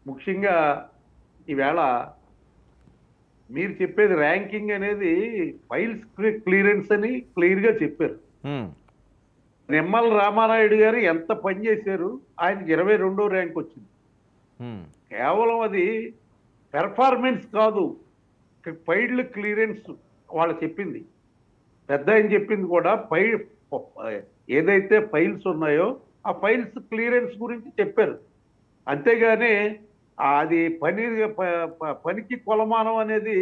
ముఖ్యంగా ఈవేళ మీరు చెప్పేది ర్యాంకింగ్ అనేది ఫైల్స్ క్లియరెన్స్ అని క్లియర్‌గా చెప్పారు. హ్మ్. నిమ్మల రామానాయుడు గారు ఎంత పని చేశారు? ఆయనకి 22వ ర్యాంక్ వచ్చింది. హ్మ్. కేవలం అది పెర్ఫార్మెన్స్ కాదు. ఫైల్డ్ క్లియరెన్స్ వాళ్ళు చెప్పింది. పెద్దాయన చెప్పింది కూడా ఏదైతే ఫైల్స్ ఉన్నాయో, ఆ ఫైల్స్ క్లియరెన్స్ గురించి చెప్పారు. అంతేగాని అది పనికి కొలమానం అనేది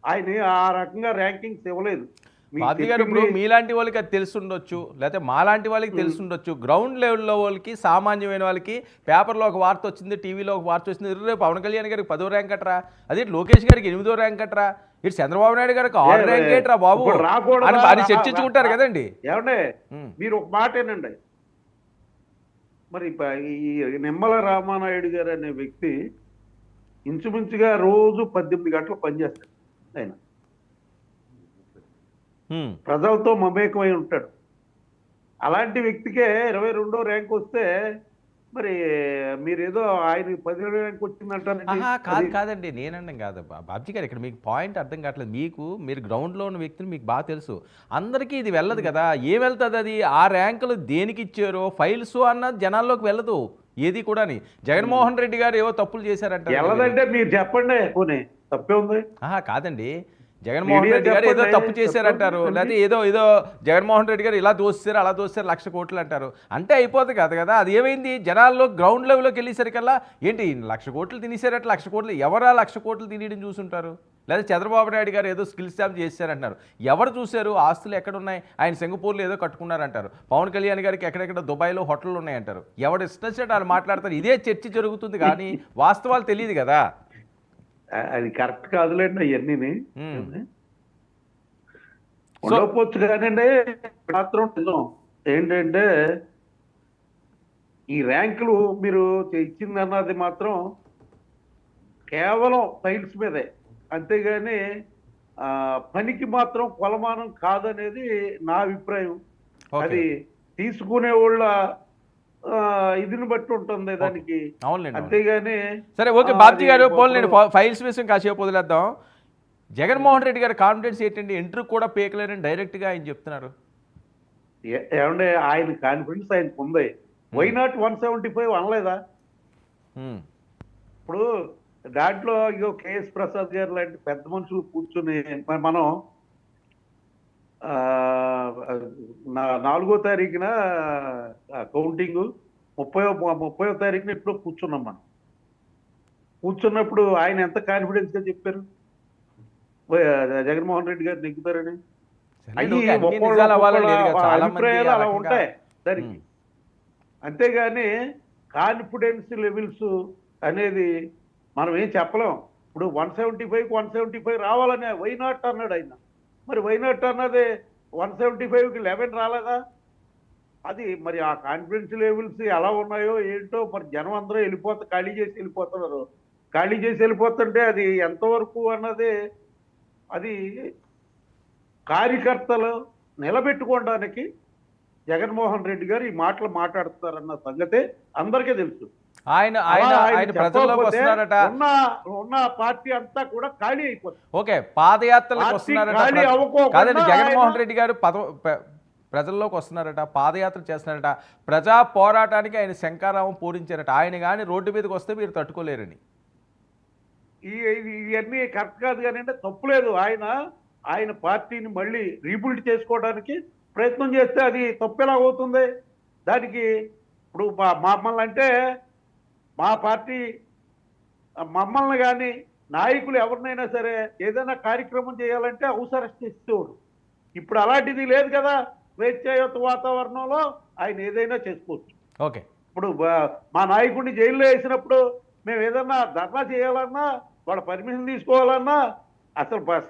ఆయన ఆ రకంగా ర్యాంకింగ్స్ ఇవ్వలేదు. మీకు బాబ్జీ గారు ఇప్పుడు చెప్పింది మీలాంటి వాళ్ళకి అది తెలుసుండొచ్చు, లేకపోతే మాలాంటి వాళ్ళకి హ్మ్. తెలుసుండొచ్చు. గ్రౌండ్ లెవెల్‌లో వాళ్ళకి, సామాన్యమైన వాళ్ళకి పేపర్‌లో ఒక వార్త వచ్చింది, టీవీలో ఒక వార్త వచ్చింది. "అరె! పవన్ కళ్యాణ్ గారికి 10వ ర్యాంక్ అట్రా, అదేంటి లోకేష్ గారికి 8వ ర్యాంక్ అట్రా, ఇటు చంద్రబాబు నాయుడు గారికి 6 ర్యాంక్ ఏంట్రా బాబు" ఇప్పుడు రాకూడదా? అని చర్చించుకుంటారు కదండీ! ఏవండీ హ్మ్. మీరు ఒక మాట వినండి. మరి ఈ నిమ్మల రామానాయుడు గారు అనే వ్యక్తి ఇంచుమించుగా రోజు 18 గంటలు పనిచేస్తాడు ఆయన. హ్మ్. ప్రజలతో మమేకమై ఉంటాడు. అలాంటి వ్యక్తికే 22వ ర్యాంక్ వస్తే మరి మీరేదో ఆయనకి 10వ ర్యాంక్ వచ్చిందంటారండి. ఆహా! అది కాదండి. నేననడం కాదు. బాబ్జీ గారు ఇక్కడ మీకు పాయింట్ అర్థం కావట్లేదు. మీరు గ్రౌండ్‌లో ఉన్న వ్యక్తులు మీకు బాగా తెలుసు. అందరికీ ఇది వెళ్ళదు కదా! ఏం వెళ్తదది? ఆ ర్యాంకులు దేనికిచ్చారో ఫైల్సు అన్నది జనాల్లోకి వెళ్ళదు. ఏది కూడాని. జగన్మోహన్ రెడ్డి గారు ఏవో తప్పులు చేశారంటారండి మీరు. ఎల్లదంటే మీరు చెప్పండి పోనీ తప్పే ఉంది. ఆహా! కాదండి. జగన్మోహన్ మీడియా రెడ్డి గారు ఏదో చెప్పండి. తప్పు తప్పే చేశారంటారు. ఉందండి. లేతే ఏదో జగన్మోహన్ రెడ్డి గారు ఇలా దోసేశారు, అలా దోసేశారు 1,00,00,000 అంటారు. అంటే అయిపోదు కాదు కదా! అది ఏమైంది? జనాల్లో గ్రౌండ్ లెవెల్‌లోకెళ్ళేసరికల్లా ఏంటి 1,00,00,000 తినేసారట 1,00,00,000 ఎవరా 1,00,00,000 తినేయడం చూసుంటారు? లేదా చంద్రబాబు నాయుడు గారు ఏదో స్కిల్ స్టాప్ చేశారంటున్నారు. ఎవరు చూశారు? ఆస్తులు ఎక్కడున్నాయి? ఆయన సింగపూర్‌లో ఏదో కట్టుకున్నారంటారు. పవన్ కళ్యాణ్ గారికి ఎక్కడెక్కడ దుబాయ్‌లో హోటళ్ళు ఉన్నాయంటారు. ఎవడు ఇష్టం వచ్చినట్టు ఆళ్ళు మాట్లాడతారు. ఇదే చర్చ జరుగుతుంది గానీ వాస్తవాలు తెలీదు గదా! అది కరెక్ట్ కాదులేండి అయన్నీని. హ్మ్. సో ఉండకపోవచ్చు కానండి మాత్రం నిజం. ఏంటంటే ఈ ర్యాంకులు మీరు ఇచ్చిందన్నది మాత్రం కేవలం ఫైల్స్ మీదే. అంతేగాని పనికి మాత్రం కొలమానం కాదనేది నా అభిప్రాయం. ఓకే. అది తీసుకునేవోళ్ళ ఇదిని బట్టి ఉంటుంది ఓకే. దానికి. అవునులెండి. అవును. అంతేగాని సరే ఓకే. బాబ్జీ అది గారు ఇప్పుడు పోన్లెండి ఫైల్స్ విషయం కాసేపు వదిలేద్దాం. జగన్మోహన్ రెడ్డి గారి కాన్ఫిడెన్స్ ఏంటండి? ఎంట్రీ కూడా పీకలేరని డైరెక్ట్‌గా ఆయన చెప్తున్నారు. ఏవండీ ఆయన కాన్ఫిడెన్స్ ఆయనకుంది. వై హ్మ్. నాట్ 175 అనలేదా? హ్మ్. ఇప్పుడు దాంట్లో ఇగో కేఎస్ ప్రసాద్ గారు లాంటి పెద్ద మనుషులు కూర్చొని మనం ఆహ్, నా 4వ తారీఖున కౌంటింగు 30వ తారీఖున ఎప్పుడో కూర్చున్నాం మనం. కూర్చున్నప్పుడు ఆయన ఎంత కాన్ఫిడెన్స్‌గా చెప్పారు? జగన్మోహన్ రెడ్డి గారు నెగ్గుతారని. సర్లేండి. అయ్యి ఓకే. అన్నీ నిజాలు ఒక్కొక్కళ్ళ అవ్వాలని లేదు కదా! చాలా మంది అభిప్రాయాలు ఆ అలా రకంగా ఉంటాయి దానికి. హ్మ్. అంతేగాని కాన్ఫిడెన్స్ లెవెల్స్ అనేది మనం ఏం చెప్పలేం. ఇప్పుడు 175కి 175 రావాలనే వై నాట్ అన్నాడు ఆయన. మరి వై నాట్ అన్నది 175కి 11 రాలేదా? అది మరి ఆ కాన్ఫిడెన్స్ లెవెల్స్ ఎలా ఉన్నాయో ఏంటో మరి జనం అందరూ ఖాళీ చేసి వెళ్ళిపోతున్నారు. ఖాళీ చేసి వెళ్ళిపోతుంటే అది ఎంతవరకు అన్నది అది కార్యకర్తలు నిలబెట్టుకోవడానికి జగన్మోహన్ రెడ్డి గారు ఈ మాటలు మాట్లాడుతున్నారన్న సంగతే అందరికీ తెలుసు. ఆయన అలా ఆయన ఆయన ఆయన ప్రజల్లోకి చెప్పకపోతే వస్తున్నారట. ఉన్న ఉన్న పార్టీ అంతా కూడా ఖాళీ అయిపోతుంది. ఓకే. పాదయాత్రలకు పార్టీ వస్తున్నారట. ఖాళీ కాదండి అవ్వకోకుండా ఆయన జగన్మోహన్ రెడ్డి గారు ప్రజల్లోకి వస్తున్నారట. పాదయాత్ర చేస్తున్నారట. ప్రజా పోరాటానికి ఆయన శంఖారావం పూరించారట. ఆయన గాని రోడ్డు మీదకి వస్తే మీరు తట్టుకోలేరని. ఇవన్నీ కరెక్ట్ కాదు కానండి తప్పులేదు. ఆయన పార్టీని మళ్ళీ రీబిల్డ్ చేసుకోవడానికి ప్రయత్నం చేస్తే అది తప్పెలా అవుతుంది? దానికి ఇప్పుడు మమ్మల్ని అంటే మా పార్టీ మమ్మల్ని గాని నాయకులు ఎవరినైనా సరే ఏదైనా కార్యక్రమం చేయాలంటే హౌస్ అరెస్ట్ చేసేవారు. ఇప్పుడు అలాంటిది లేదు కదా! స్వేచ్ఛాయుత వాతావరణంలో ఆయన ఏదైనా చేసుకోవచ్చు. ఓకే. ఇప్పుడు మా నాయకుడిని జైల్లో వేసినప్పుడు మేము ఏదన్నా ధర్నా చేయాలన్నా, వాళ్ళ పర్మిషన్ తీసుకోవాలన్నా అసలు